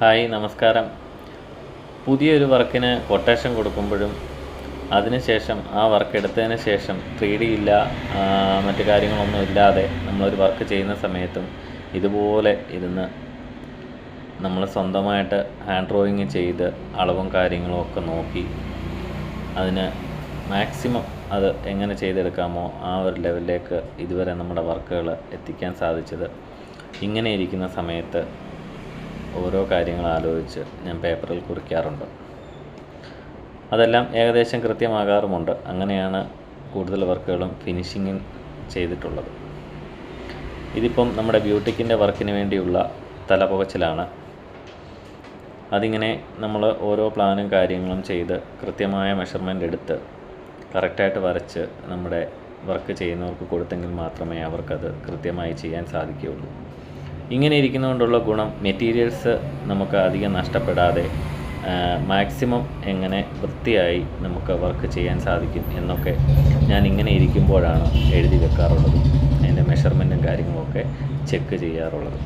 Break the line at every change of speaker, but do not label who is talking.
Hi നമസ്കാരം. പുതിയൊരു വർക്കിന് കൊട്ടേഷൻ കൊടുക്കുമ്പോഴും അതിനുശേഷം ആ വർക്ക് എടുത്തതിന് ശേഷം 3D ഇല്ല, മറ്റു കാര്യങ്ങളൊന്നും ഇല്ലാതെ നമ്മളൊരു വർക്ക് ചെയ്യുന്ന സമയത്തും ഇതുപോലെ ഇരുന്ന് നമ്മൾ സ്വന്തമായിട്ട് ഹാൻഡ് ഡ്രോയിങ് ചെയ്ത് അളവും കാര്യങ്ങളും ഒക്കെ നോക്കി അതിന് മാക്സിമം അത് എങ്ങനെ ചെയ്തെടുക്കാമോ ആ ഒരു ലെവലിലേക്ക് ഇതുവരെ നമ്മുടെ വർക്കുകൾ എത്തിക്കാൻ സാധിച്ചത് ഇങ്ങനെ ഇരിക്കുന്ന സമയത്ത് ഓരോ കാര്യങ്ങൾ ആലോചിച്ച് ഞാൻ പേപ്പറിൽ കുറിക്കാറുണ്ട്. അതെല്ലാം ഏകദേശം കൃത്യമാകാറുമുണ്ട്. അങ്ങനെയാണ് കൂടുതൽ വർക്കുകളും ഫിനിഷിങ്ങിൽ ചെയ്തിട്ടുള്ളത്. ഇതിപ്പം നമ്മുടെ ബ്യൂട്ടിക്കിൻ്റെ വർക്കിന് വേണ്ടിയുള്ള തലപുകച്ചിലാണ്. അതിങ്ങനെ നമ്മൾ ഓരോ പ്ലാനും കാര്യങ്ങളും ചെയ്ത് കൃത്യമായ മെഷർമെൻ്റ് എടുത്ത് കറക്റ്റായിട്ട് വരച്ച് നമ്മുടെ വർക്ക് ചെയ്യുന്നവർക്ക് കൊടുത്തെങ്കിൽ മാത്രമേ അവർക്കത് കൃത്യമായി ചെയ്യാൻ സാധിക്കുകയുള്ളൂ. ഇങ്ങനെ ഇരിക്കുന്നതുകൊണ്ടുള്ള ഗുണം മെറ്റീരിയൽസ് നമുക്ക് അധികം നഷ്ടപ്പെടാതെ മാക്സിമം എങ്ങനെ വൃത്തിയായി നമുക്ക് വർക്ക് ചെയ്യാൻ സാധിക്കും എന്നൊക്കെ ഞാൻ ഇങ്ങനെ ഇരിക്കുമ്പോഴാണ് എഴുതി വെക്കാറുള്ളത്. അതിൻ്റെ മെഷർമെൻറ്റും കാര്യങ്ങളുമൊക്കെ ചെക്ക് ചെയ്യാറുള്ളത്.